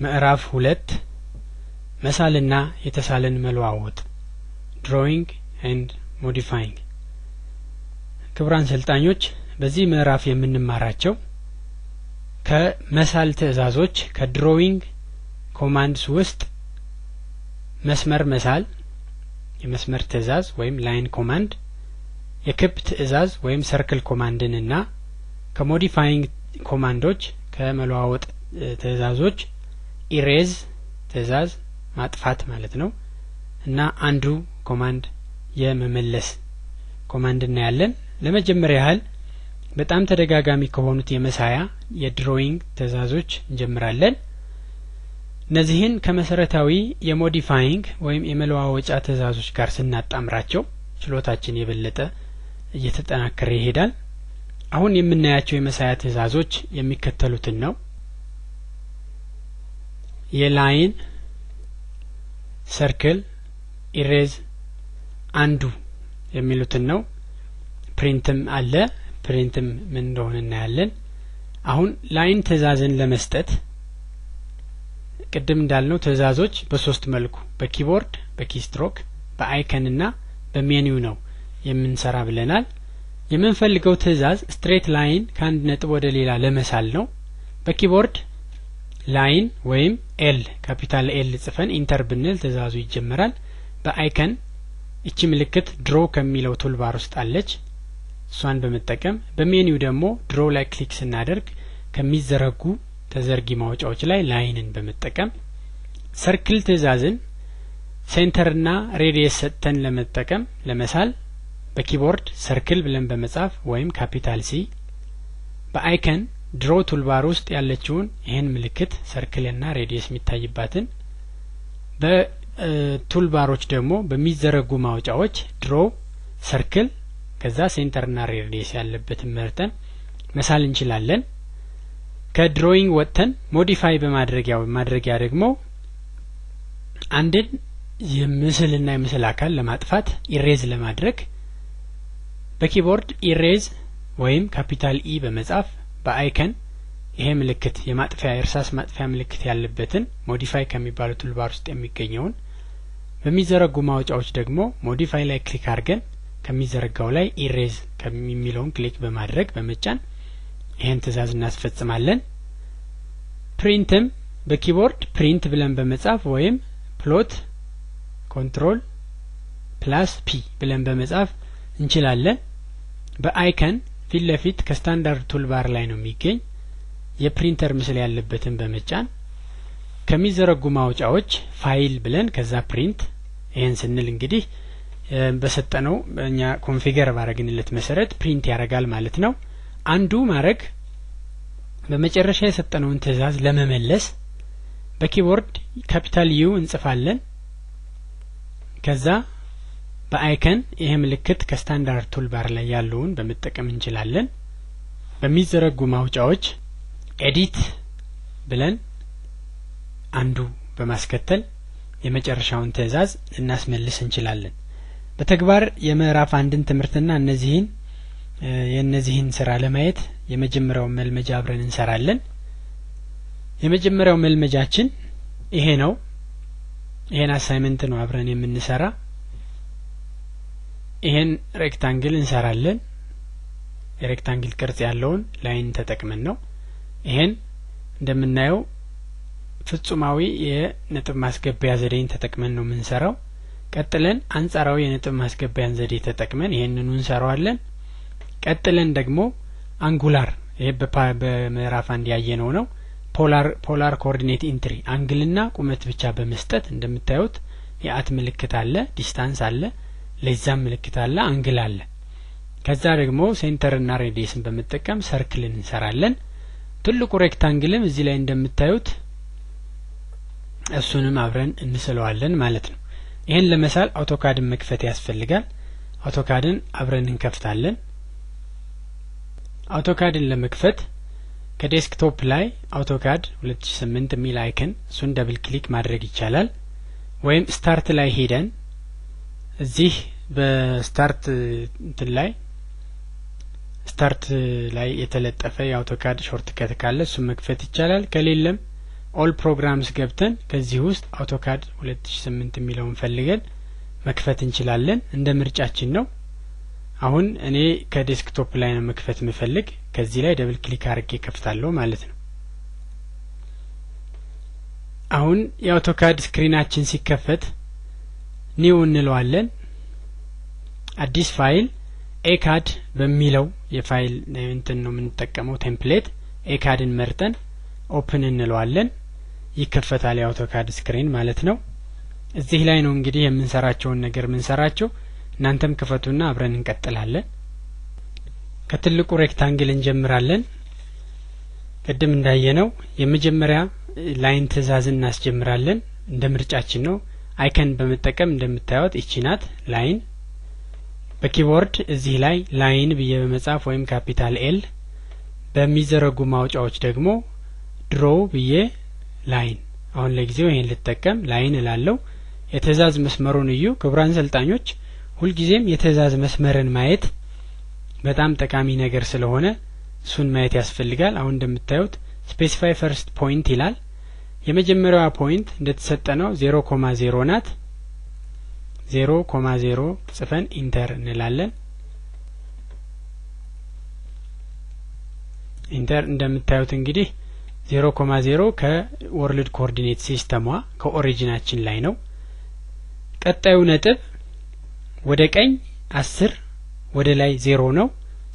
ምዕራፍ 2 መሳልና የተሳለን መለዋወጥ drawing and modifying ክቡራን ሰልጣኞች በዚህ ምዕራፍ የምንማራቸው ከመሳል ትዕዛዞች ከድሮዊንግ ኮማንድስ ውስጥ መስመር መሳል የመስመር ትዕዛዝ ወይም ላይን ኮማንድ የክብ ትዕዛዝ ወይም ሰርክል ኮማንድንና ከሞዲፋይንግ ኮማንዶች ከመለዋወጥ ትዕዛዞች ኢሬዝ ትዕዛዝ ማጥፋት ማለት ነው እና አንዱ ኮማንድ የመመለስ ኮማንድ እናያለን። ለመጀመሪያ ያህል በጣም ተደጋጋሚ ከሆኑት የመሳያ የድሮዊንግ ትዕዛዞች እንጀምራለን። እነዚህን ከመሰረታዊ የሞዲፋይንግ ወይም የመለዋወጫ ትዕዛዞች ጋር ስናጣምራቸው ችሎታችን የበለጠ እየተጠናከረ ይሄዳል። አሁን የምናያቸው የመሳያ ትዕዛዞች የሚከተሉትን ነው። የላይን ሰርክል ኢሬዝ አንዱ የሚሉትን ነው። ፕሪንትም አለ። ፕሪንትም ምን እንደሆነ እናያለን። አሁን ላይን ትዕዛዝን ለመስጠት ቅድም እንዳልነው ትዕዛዞች በሶስት መልኩ በኪቦርድ በኪስትሮክ በአይከን እና በሜኒው ነው የምንሰራ ብለናል። የምንፈልገው ትዕዛዝ ስትሬት ላይን ከአንድ ነጥብ ወደ ሌላ ለመሳል ነው። በኪቦርድ ላይን ወይም ኤል ካፒታል ኤል ጽፈን ኢንተር ብንል ትዕዛዙ ይጀመራል። በአይከን እቺ ምልክት ድሮ ከሚለው ቱልባር ውስጥ አለች። እሷን በመጠቀም በሜኒው ደግሞ ድሮ ላይ ክሊክ ስናደርግ ከሚዘረጉ ተዘርጊ ማውጫዎች ላይ ላይንን በመጠቀም ሰርክል ትዕዛዝን ሴንተርና ሬዲየስ ሰጥተን ለመጠቀም ለመሳል በኪቦርድ ሰርክል ብለን በመጻፍ ወይም ካፒታል ሲ በአይከን ድሮ ቱልባር ውስጥ ያለችውን ይሄን ምልክት ሰርክልና ሬዲየስ የሚታይባትን በቱልባሮች ደግሞ በሚዘረጉ ማውጫዎች ድሮ ሰርክል ከዛ ሴንተርና ሬዲየስ ያለበትን መርጠን መሳል እንችላለን። ከድሮዊንግ ወጥተን ሞዲፋይ በማድረጊያ ደግሞ አንድን የምስልና የምስል አካል ለማጥፋት ኢሬዝ ለማድረግ በኪቦርድ ኢሬዝ ወይም ካፒታል ኢ በመጻፍ በአይከን ይሄ ምልክት የማጥፊያ የእርሳስ ማጥፊያ ምልክት ያለበትን ሞዲፋይ ከሚባለው ቱልባር ውስጥ የሚገኘውን በሚዘረጉ ማውጫዎች ደግሞ ሞዲፋይ ላይ ክሊክ አድርገን ከሚዘረጋው ላይ ኢሬዝ ከሚለውን ክሊክ በማድረግ በመጫን ይሄን ትዕዛዝ እናስፈጽማለን። ፕሪንትም በኪቦርድ ፕሪንት ብለን በመጻፍ ወይም ፕሎት ኮንትሮል ፕላስ ፒ ብለን በመጻፍ እንችላለን። በአይከን ፊት ለፊት ከስታንዳርድ ቱልባር ላይ ነው የሚገኝ የፕሪንተር ምስል ያለበትን በመጫን ከሚዘረጉ ማውጫዎች ፋይል ብለን ከዛ ፕሪንት ይሄን ስንል እንግዲህ በሰጠነው እኛ ኮንፊገር ባረግንለት መሰረት ፕሪንት ያረጋል ማለት ነው። አንዱ ማረግ በመጨረሻ የሰጠነውን ትዕዛዝ ለመመለስ በኪቦርድ ካፒታል ዩ እንጽፋለን። ከዛ በአይከን ይሄ ምልክት ከስታንዳርድ ቱልባር ላይ ያለውን በመጠቀም እንችላለን። በሚዘረጉ ማውጫዎች ኤዲት ብለን አንዱ በማስከተል የመጨረሻውን ትዕዛዝ እናስመልስ እንችላለን። በተግባር የምዕራፍ አንድን ትምህርትና የነዚህን ስራ ለማየት የመጀመሪያው መልመጃ አብረን እንሰራለን። የመጀመሪያው መልመጃችን ይሄ ነው። ይሄን አሳይመንት ነው አብረን የምንሰራ። ይሄን ሬክታንግል እንሰራለን። የሬክታንግል ቅርጽ ያለውን ላይን ተጠቅመን ነው። ይሄን እንደምናየው ፍጹማዊ የነጥብ ማስገቢያ ዘዴን ተጠቅመን ነው የምንሰራው። ቀጥለን አንጻራዊ የነጥብ ማስገቢያን ዘዴ ተጠቅመን ይሄንኑ እንሰራዋለን። ቀጥለን ደግሞ አንጉላር ይሄ በምዕራፍ አንድ ያየነው ነው። ፖላር ኮኦርዲኔት ኢንትሪ አንግልና ቁመት ብቻ በመስጠት እንደምታዩት የአት ምልክት አለ፣ ዲስታንስ አለ፣ ለዛም ምልክት አለ፣ አንግል አለ። ከዛ ደግሞ ሴንተርና ሬዲየስን በመጠቀም ሰርክልን እንሰራለን። ትልቁ ሬክታንግልም እዚህ ላይ እንደምታዩት እሱንም አብረን እንስለዋለን ማለት ነው። ይሄን ለመሳል አውቶካድን መክፈት ያስፈልጋል። አውቶካድን አብረን እንከፍታለን። አውቶካድን ለመክፈት ከዴስክቶፕ ላይ አውቶካድ 2008 ሚል አይከን እሱን ደብል ክሊክ ማድረግ ይቻላል። ወይም ስታርት ላይ ሄደን እዚህ በስታርት ላይ የተለጠፈ የአውቶካድ ሾርት ከት ካለ እሱ መክፈት ይቻላል። ከሌለም ኦል ፕሮግራምስ ገብተን ከዚህ ውስጥ አውቶካድ 2008 የሚለውን ፈልገን መክፈት እንችላለን። እንደ ምርጫችን ነው። አሁን እኔ ከዴስክቶፕ ላይ ነው መክፈት የምፈልግ። ከዚህ ላይ ደብል ክሊክ አድርጌ ከፍታለሁ ማለት ነው። አሁን የአውቶካድ ስክሪናችን ሲከፈት ኒው እንለዋለን። አዲስ ፋይል ኤካድ በሚለው የፋይል እንትን ነው የምንጠቀመው ቴምፕሌት። ኤካድን መርጠን ኦፕን እንለዋለን። ይከፈታል የአውቶካድ ስክሪን ማለት ነው። እዚህ ላይ ነው እንግዲህ የምንሰራቸውን ነገር የምንሰራቸው። እናንተም ክፈቱና አብረን እንቀጥላለን። ከትልቁ ሬክታንግል እንጀምራለን። ቅድም እንዳየነው የመጀመሪያ ላይን ትእዛዝን እናስጀምራለን። እንደ ምርጫችን ነው። አይከን በመጠቀም እንደምታዩት እቺ ናት ላይን። በኪቦርድ እዚህ ላይ ላይን ብዬ በመጻፍ ወይም ካፒታል ኤል፣ በሚዘረጉ ማውጫዎች ደግሞ ድሮው ብዬ ላይን። አሁን ለጊዜው ይሄን ልጠቀም ላይን እላለሁ። የትእዛዝ መስመሩን እዩ። ክቡራን ሰልጣኞች ሁልጊዜም የትእዛዝ መስመርን ማየት በጣም ጠቃሚ ነገር ስለሆነ እሱን ማየት ያስፈልጋል። አሁን እንደምታዩት ስፔሲፋይ ፈርስት ፖይንት ይላል። የመጀመሪያዋ ፖይንት እንደተሰጠነው 0,0 ናት። 0,0 ጽፈን ኢንተር እንላለን። ኢንተር እንደምታዩት እንግዲህ 0,0 ከወርልድ ኮኦርዲኔት ሲስተሟ ከኦሪጂናችን ላይ ነው። ቀጣዩ ነጥብ ወደ ቀኝ 10 ወደ ላይ 0 ነው።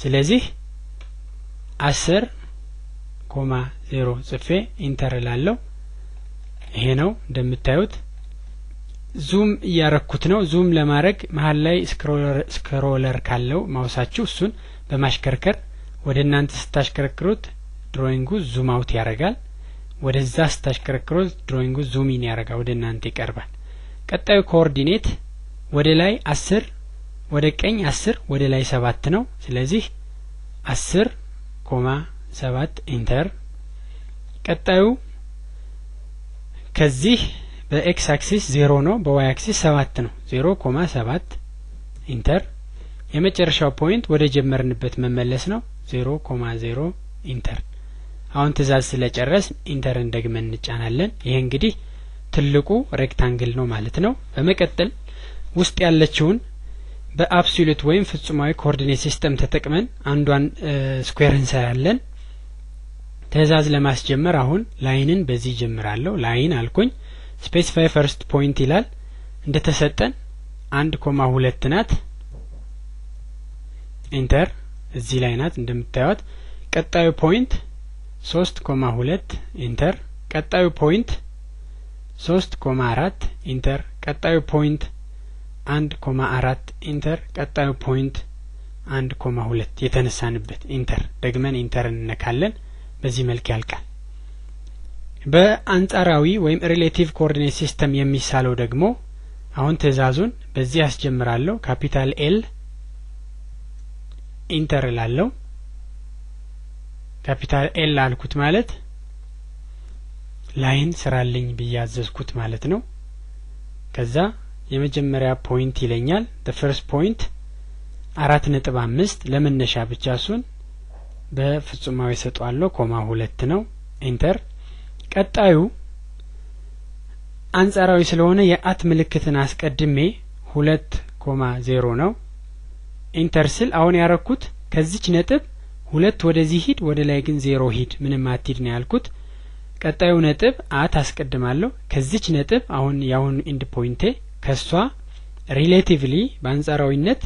ስለዚህ 10,0 ጽፌ ኢንተር እላለሁ። ይሄ ነው እንደምታዩት። ዙም እያረኩት ነው። ዙም ለማድረግ መሀል ላይ ስክሮለር ካለው ማውሳችሁ እሱን በማሽከርከር ወደ እናንተ ስታሽከረክሩት ድሮይንጉ ዙም አውት ያደርጋል። ወደዛ ስታሽከረክሩት ድሮይንጉ ዙም ኢን ያደርጋል፣ ወደ እናንተ ይቀርባል። ቀጣዩ ኮኦርዲኔት ወደ ላይ 10 ወደ ቀኝ 10 ወደ ላይ 7 ነው። ስለዚህ 10,7 ኢንተር። ቀጣዩ ከዚህ በኤክስ አክሲስ 0 ነው፣ በዋይ አክሲስ 7 ነው። 0,7 ኢንተር። የመጨረሻው ፖይንት ወደ ጀመርንበት መመለስ ነው። 0,0 ኢንተር። አሁን ትእዛዝ ስለጨረስ ኢንተርን ደግመን እንጫናለን። ይሄ እንግዲህ ትልቁ ሬክታንግል ነው ማለት ነው። በመቀጠል ውስጥ ያለችውን በአብሶሉት ወይም ፍጹማዊ ኮኦርዲኔት ሲስተም ተጠቅመን አንዷን ስኩዌር እንሰራለን። ትእዛዝ ለማስጀመር አሁን ላይንን በዚህ ጀምራለሁ። ላይን አልኩኝ። ስፔሲፋይ ፈርስት ፖይንት ይላል። እንደተሰጠን 1,2 ናት። ኢንተር። እዚህ ላይ ናት እንደምታዩት። ቀጣዩ ፖይንት 3,2 ኢንተር። ቀጣዩ ፖይንት 3,4 ኢንተር። ቀጣዩ ፖይንት 1,4 ኢንተር። ቀጣዩ ፖይንት 1,2 የተነሳንበት ኢንተር። ደግመን ኢንተር እንነካለን። በዚህ መልክ ያልቃል። በአንጻራዊ ወይም ሪሌቲቭ ኮኦርዲኔት ሲስተም የሚሳለው ደግሞ አሁን ትእዛዙን በዚህ አስጀምራለሁ። ካፒታል ኤል ኢንተር እላለሁ። ካፒታል ኤል አልኩት ማለት ላይን ስራልኝ ብያዘዝኩት ማለት ነው። ከዛ የመጀመሪያ ፖይንት ይለኛል። the first point 4.5 ለመነሻ ብቻ እሱን በፍጹማዊ ሰጧለሁ። 2 ነው። ኢንተር። ቀጣዩ አንጻራዊ ስለሆነ የአት ምልክትን አስቀድሜ 2,0 ነው። ኢንተር ስል አሁን ያረኩት ከዚች ነጥብ 2 ወደዚህ ሂድ፣ ወደ ላይ ግን 0 ሂድ፣ ምንም አትሂድ ነው ያልኩት። ቀጣዩ ነጥብ አት አስቀድማለሁ። ከዚች ነጥብ አሁን ያሁን ኢንድ ፖይንቴ ከሷ ሪሌቲቭሊ በአንጻራዊነት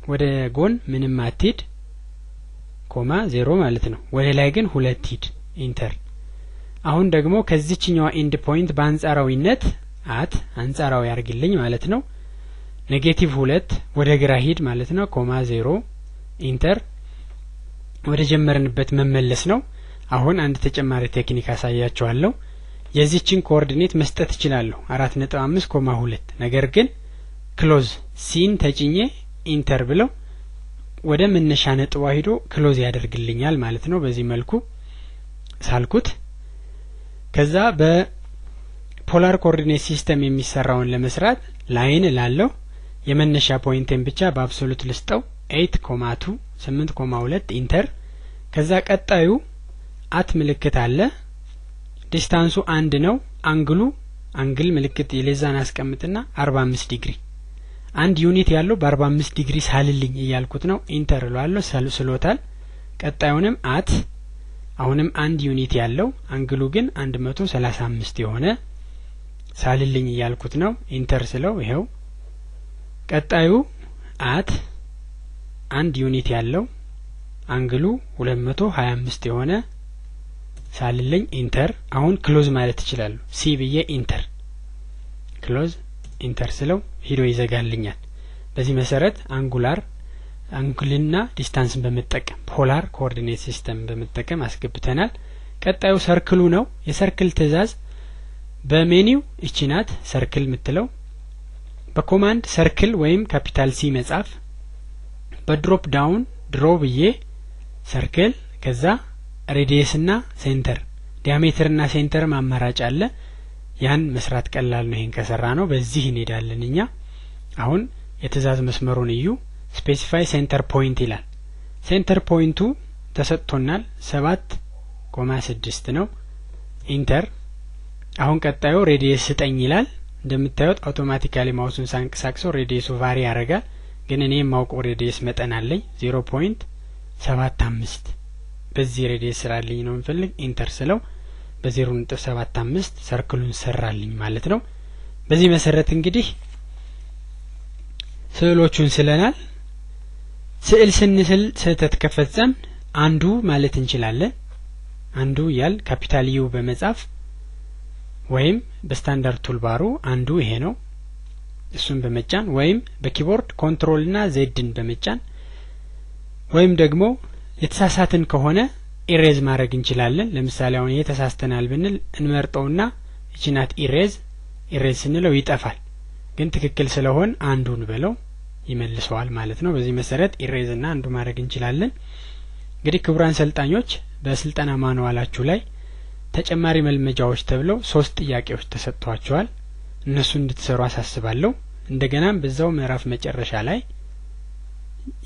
ወደ ጎን ምንም አትሂድ፣ 0 ማለት ነው። ወደ ላይ ግን 2 ሂድ። ኢንተር። አሁን ደግሞ ከዚችኛዋ ኢንድ ፖይንት በአንጻራዊነት አት አንጻራዊ ያርግልኝ ማለት ነው። -2 ወደ ግራ ሂድ ማለት ነው። 0 ኢንተር። ወደ ጀመርንበት መመለስ ነው። አሁን አንድ ተጨማሪ ቴክኒክ አሳያችኋለሁ። የዚህችን ኮኦርዲኔት መስጠት እችላለሁ 4.5,2 ነገር ግን ክሎዝ ሲን ተጭኜ ኢንተር ብለው ወደ መነሻ ነጥቧ ሄዶ ክሎዝ ያደርግልኛል ማለት ነው። በዚህ መልኩ ሳልኩት ከዛ በፖላር ኮኦርዲኔት ሲስተም የሚሰራውን ለመስራት ላይን እላለሁ። የመነሻ ፖይንቴን ብቻ በአብሶሉት ልስጠው 8,2 ኢንተር። ከዛ ቀጣዩ አት ምልክት አለ ዲስታንሱ 1 ነው አንግል ምልክት የሌዛን አስቀምጥና 45 ዲግሪ 1 ዩኒት ያለው በ45 ዲግሪ ሳልልኝ እያልኩት ነው ኢንተር እላለሁ ስሎታል ቀጣዩንም አት አሁንም 1 ዩኒት ያለው አንግሉ ግን 135 የሆነ ሳልልኝ እያልኩት ነው ኢንተር ስለው ይሄው ቀጣዩ አት 1 ዩኒት ያለው አንግሉ 225 የሆነ ሳልልኝ ኢንተር አሁን ክሎዝ ማለት ይችላል ሲ ብዬ ኢንተር ክሎዝ ኢንተር ስለው ሂዶ ይዘጋልኛል በዚህ መሰረት አንጉልና ዲስታንስን በመጠቀም ፖላር ኮኦርዲኔት ሲስተም በመጠቀም አስገብተናል ቀጣዩ ሰርክሉ ነው የሰርክል ትእዛዝ በሜኒው እቺናት ሰርክል ምትለው በኮማንድ ሰርክል ወይም ካፒታል ሲ መጻፍ በድሮፕ ዳውን ድሮ ብዬ ሰርክል ከዛ ሬዲየስ እና ሴንተር ዲያሜትር እና ሴንተር ማማራጭ አለ ያን መስራት ቀላል ነው ይሄን ከሰራ ነው በዚህ እንሄዳለን እኛ አሁን የትእዛዝ መስመሩን እዩ ስፔሲፋይ ሴንተር ፖይንት ይላል ሴንተር ፖይንቱ ተሰጥቶናል 7.6 ነው ኢንተር አሁን ቀጣዩ ሬዲየስ 9 ይላል እንደምታዩት አውቶማቲካሊ ማውሱን ሳንቀሳቅሰው ሬዲየሱ ቫሪ ያደርጋል ግን እኔ የማውቀው ሬዲየስ መጠን አለኝ 0.75 በዚህ ሬዲየስ ስራልኝ ነው እንፈልግ ኢንተር ስለው በ0.75 ሰርክሉን ሰራልኝ ማለት ነው በዚህ መሰረት እንግዲህ ስዕሎቹን ስለናል ስዕል ስንስል ስህተት ከፈጸም አንዱ ማለት እንችላለን አንዱ ያል ካፒታል ዩ በመጻፍ ወይም በስታንዳርድ ቱልባሩ አንዱ ይሄ ነው እሱን በመጫን ወይም በኪቦርድ ኮንትሮል እና ዜድን በመጫን ወይም ደግሞ የተሳሳትን ከሆነ ኢሬዝ ማድረግ እንችላለን ለምሳሌ አሁን ይሄ ተሳስተናል ብንል እንመርጠውና እቺናት ኢሬዝ ስንለው ይጠፋል ግን ትክክል ስለሆነ አንዱን በለው ይመልሰዋል ማለት ነው በዚህ መሰረት ኢሬዝ እና አንዱ ማድረግ እንችላለን እንግዲህ ክቡራን ሰልጣኞች በስልጠና ማኑዋላችሁ ላይ ተጨማሪ መልመጃዎች ተብለው 3 ጥያቄዎች ተሰጥቷቸዋል እነሱን እንድትሰሩ አሳስባለሁ እንደገናም በዛው ምዕራፍ መጨረሻ ላይ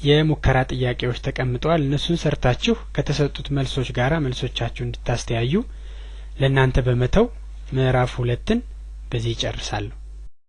የሙከራ ጥያቄዎች ተቀምጠዋል እነሱን ሰርታችሁ ከተሰጡት መልሶች ጋራ መልሶቻችሁን እንድታስተያዩ ለእናንተ በመተው ምዕራፍ 2ን በዚህ ይጨርሳለሁ